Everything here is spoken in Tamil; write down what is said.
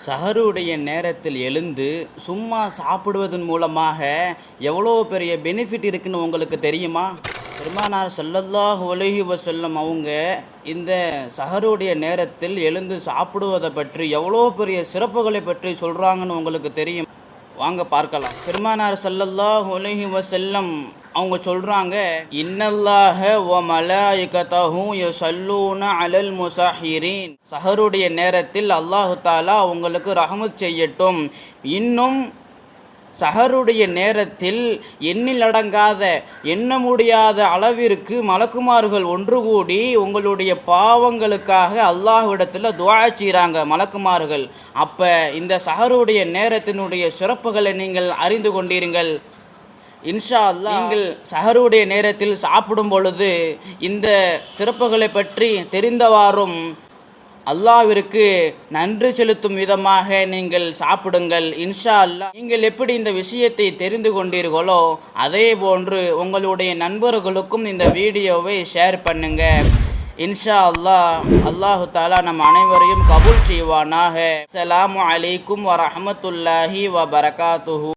சஹருடைய நேரத்தில் எழுந்து சும்மா சாப்பிடுவதன் மூலமாக எவ்வளோ பெரிய பெனிஃபிட் இருக்குன்னு உங்களுக்கு தெரியுமா? பெருமானார் ஸல்லல்லாஹு அலைஹி வஸல்லம் அவங்க இந்த சஹருடைய நேரத்தில் எழுந்து சாப்பிடுவதை பற்றி எவ்வளோ பெரிய சிறப்புகளை பற்றி சொல்கிறாங்கன்னு உங்களுக்கு தெரியும். வாங்க பார்க்கலாம். பெருமானார் ஸல்லல்லாஹு அலைஹி வஸல்லம் அவங்க சொல்கிறாங்க, இன்னல்லாஹ வ மலாயிகத்தஹு யஸல்லூன அலல் முஸஹிரீன். சஹருடைய நேரத்தில் அல்லாஹு தாலா உங்களுக்கு ரஹ்மத் செய்யட்டும். இன்னும் சஹருடைய நேரத்தில் எண்ணிலடங்காத எண்ண முடியாத அளவிற்கு மலக்குமார்கள் ஒன்று கூடி உங்களுடைய பாவங்களுக்காக அல்லாஹ்விடத்தில் துஆ செய்கிறாங்க மலக்குமார்கள். அப்போ இந்த சஹருடைய நேரத்தினுடைய சிறப்புகளை நீங்கள் அறிந்து கொண்டீர்கள். இன்ஷா அல்லாஹ் நீங்கள் சஹருடைய நேரத்தில் சாப்பிடும் பொழுது இந்த சிறப்புகளை பற்றி தெரிந்தவாறும் அல்லாஹ்விற்கு நன்றி செலுத்தும் விதமாக நீங்கள் சாப்பிடுங்கள். இன்ஷா அல்லாஹ் நீங்கள் எப்படி இந்த விஷயத்தை தெரிந்து கொண்டீர்களோ அதே போன்று உங்களுடைய நண்பர்களுக்கும் இந்த வீடியோவை ஷேர் பண்ணுங்க. இன்ஷா அல்லாஹ் அல்லாஹு தாலா நம் அனைவரையும் கபூல் செய்வானாக. அஸ்ஸலாமு அலைக்கும் வரஹ்மத்துல்லாஹி வபரகாத்துஹு.